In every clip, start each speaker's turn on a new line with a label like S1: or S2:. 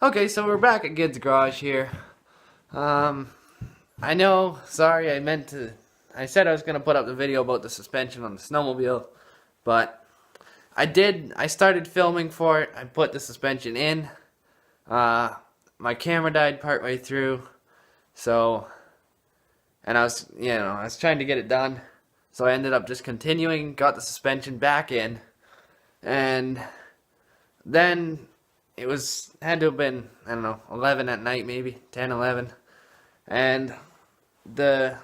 S1: Okay, so we're back at Gid's Garage here. I know, sorry, I said I was going to put up the video about the suspension on the snowmobile, but I started filming for it. I put the suspension in. My camera died partway through, and I was trying to get it done, so I ended up just continuing, got the suspension back in, and then had to have been, I don't know, 11 at night maybe, 10, 11. And I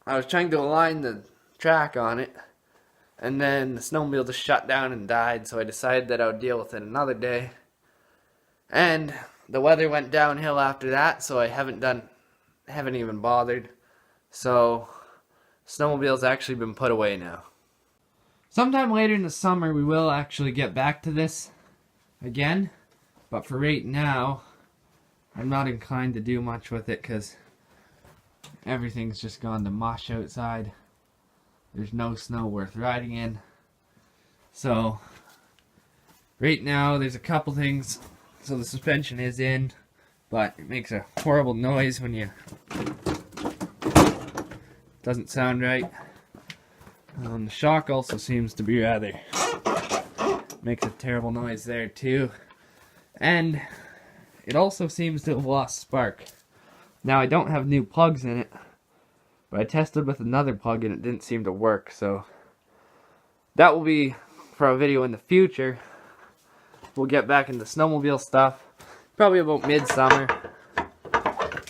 S1: was trying to align the track on it. And then the snowmobile just shut down and died. So I decided that I would deal with it another day. And the weather went downhill after that. So I haven't even bothered. So snowmobile's actually been put away now. Sometime later in the summer we will actually get back to this again, but for right now I'm not inclined to do much with it because everything's just gone to mush outside. There's no snow worth riding in. So right now there's a couple things. So the suspension is in, but it makes a horrible noise when you doesn't sound right. The shock also seems to be rather makes a terrible noise there too. And it also seems to have lost spark. Now I don't have new plugs in it, but I tested with another plug and it didn't seem to work, so that will be for a video in the future. We'll get back into snowmobile stuff, probably about midsummer,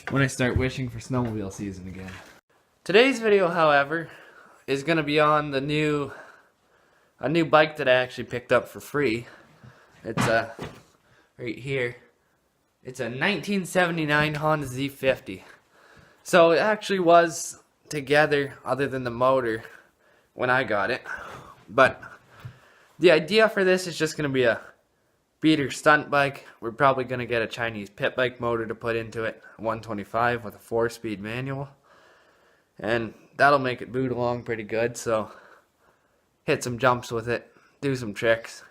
S1: when I start wishing for snowmobile season again. Today's video, however, is going to be on a new bike that I actually picked up for free. It's right here. It's a 1979 Honda Z50. So it actually was together other than the motor when I got it. But the idea for this is just going to be a beater stunt bike. We're probably going to get a Chinese pit bike motor to put into it, 125 with a 4-speed manual. And that'll make it boot along pretty good, so hit some jumps with it, do some tricks.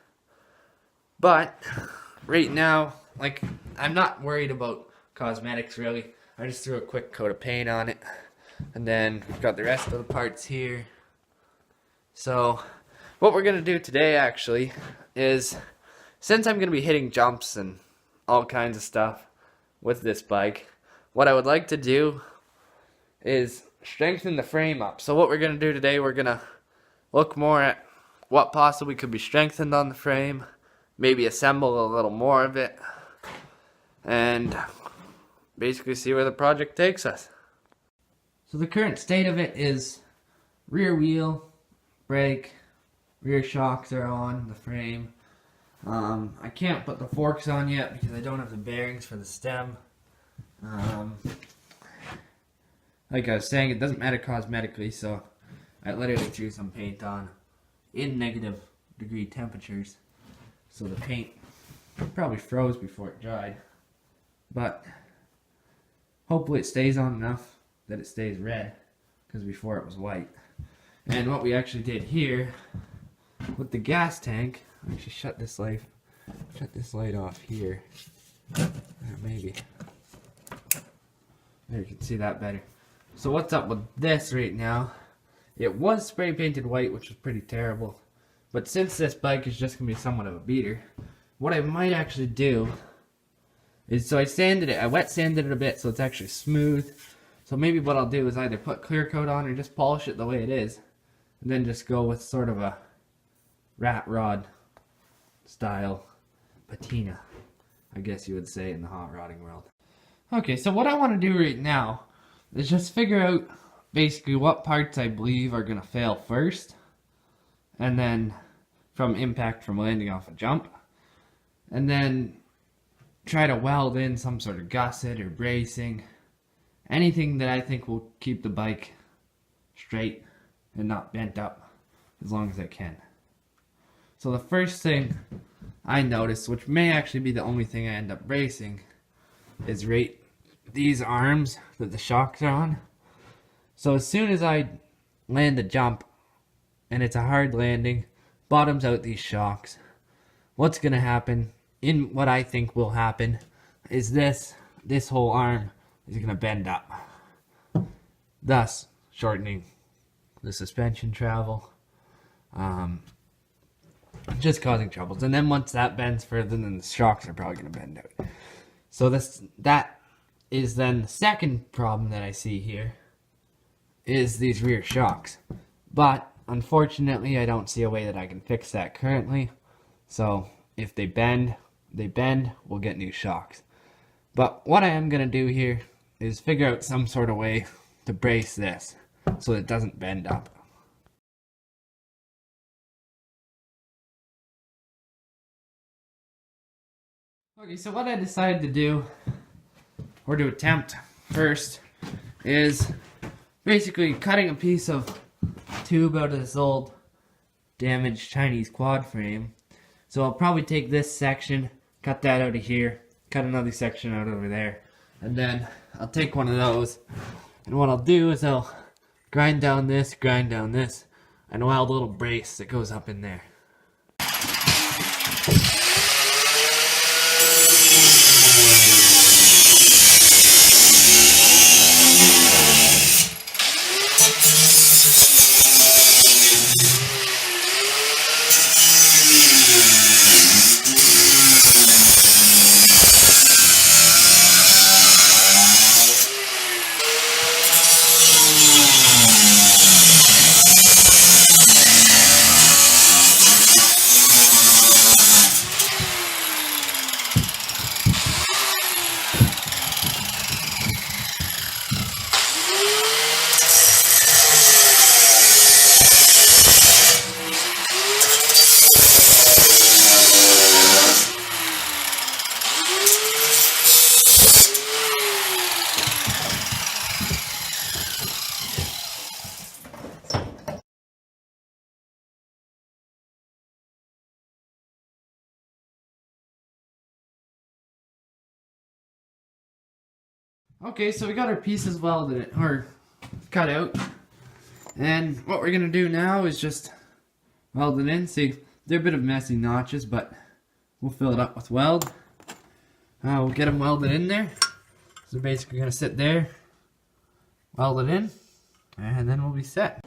S1: But right now, I'm not worried about cosmetics really. I just threw a quick coat of paint on it, and then we've got the rest of the parts here. So what we're gonna do today actually is, since I'm gonna be hitting jumps and all kinds of stuff with this bike, what I would like to do is strengthen the frame up. So what we're gonna do today, we're gonna look more at what possibly could be strengthened on the frame, maybe assemble a little more of it, and basically see where the project takes us. So the current state of it is rear wheel, brake, rear shocks are on the frame. I can't put the forks on yet because I don't have the bearings for the stem. Like I was saying, it doesn't matter cosmetically, so I literally threw some paint on in -degree temperatures. So the paint probably froze before it dried. But hopefully it stays on enough that it stays red, because before it was white. And what we actually did here with the gas tank, I actually shut this light off here. Maybe. There, you can see that better. So what's up with this right now? It was spray painted white, which was pretty terrible. But since this bike is just going to be somewhat of a beater, what I might actually do is, so I wet sanded it a bit so it's actually smooth. So maybe what I'll do is either put clear coat on or just polish it the way it is, and then just go with sort of a rat rod style patina, I guess you would say in the hot rodding world. Okay, so what I want to do right now is just figure out basically what parts I believe are going to fail first, and then from impact from landing off a jump, and then try to weld in some sort of gusset or bracing, anything that I think will keep the bike straight and not bent up as long as I can. So the first thing I noticed, which may actually be the only thing I end up bracing, is right these arms that the shocks are on. So as soon as I land the jump, and it's a hard landing, bottoms out these shocks, what's going to happen, in what I think will happen, is this whole arm is going to bend up, thus shortening the suspension travel, just causing troubles. And then once that bends further, then the shocks are probably going to bend out. So that is then the second problem that I see here, is these rear shocks. But unfortunately, I don't see a way that I can fix that currently. So if they bend, we'll get new shocks. But what I am going to do here is figure out some sort of way to brace this so it doesn't bend up. Okay, so what I decided to do, or to attempt first, is basically cutting a piece of tube out of this old damaged Chinese quad frame. So I'll probably take this section, cut that out of here, cut another section out over there, and then I'll take one of those, and what I'll do is I'll grind down this, and weld a little brace that goes up in there. Okay, so we got our pieces welded, or cut out, and what we're gonna do now is just weld it in. See, they're a bit of messy notches, but we'll fill it up with weld. We'll get them welded in there. So they're basically gonna sit there, weld it in, and then we'll be set.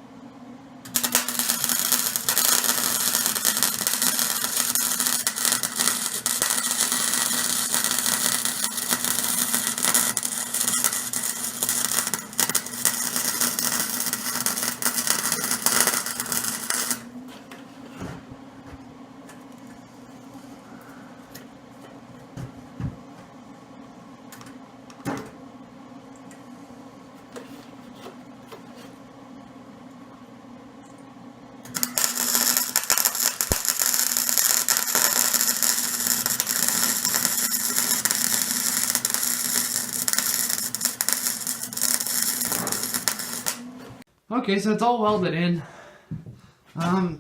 S1: Okay, so it's all welded in.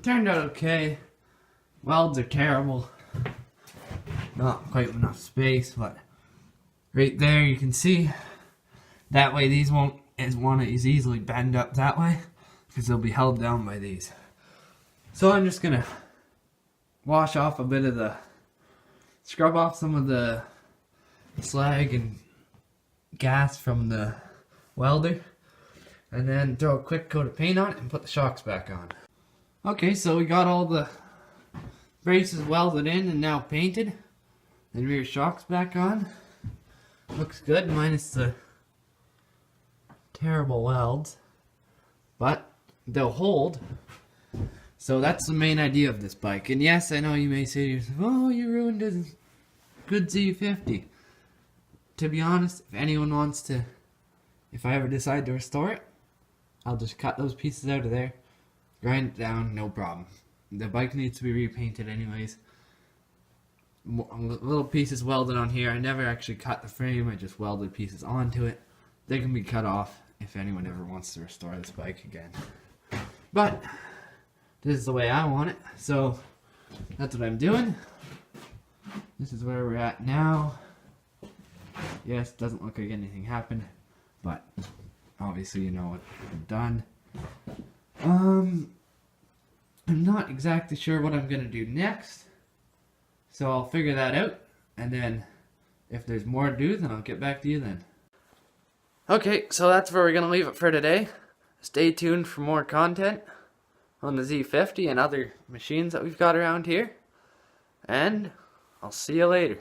S1: Turned out okay. Welds are terrible. Not quite enough space, but right there you can see. That way these won't as easily bend up that way, because they'll be held down by these. So I'm just gonna wash off a bit of scrub off some of the slag and gas from the welder, and then throw a quick coat of paint on it and put the shocks back on. Okay, so we got all the braces welded in and now painted, and rear shocks back on. Looks good, minus the terrible welds, but they'll hold. So that's the main idea of this bike. And yes, I know you may say to yourself, oh, you ruined a good Z50. To be honest, if anyone wants to, if I ever decide to restore it, I'll just cut those pieces out of there, grind it down, no problem. The bike needs to be repainted anyways. Little pieces welded on here. I never actually cut the frame, I just welded pieces onto it. They can be cut off if anyone ever wants to restore this bike again. But this is the way I want it, so that's what I'm doing. This is where we're at now. Yes, doesn't look like anything happened, but obviously you know what I've done. I'm not exactly sure what I'm gonna do next, so I'll figure that out, and then if there's more to do, then I'll get back to you then. Okay, so that's where we're going to leave it for today. Stay tuned for more content on the Z50 and other machines that we've got around here. And I'll see you later.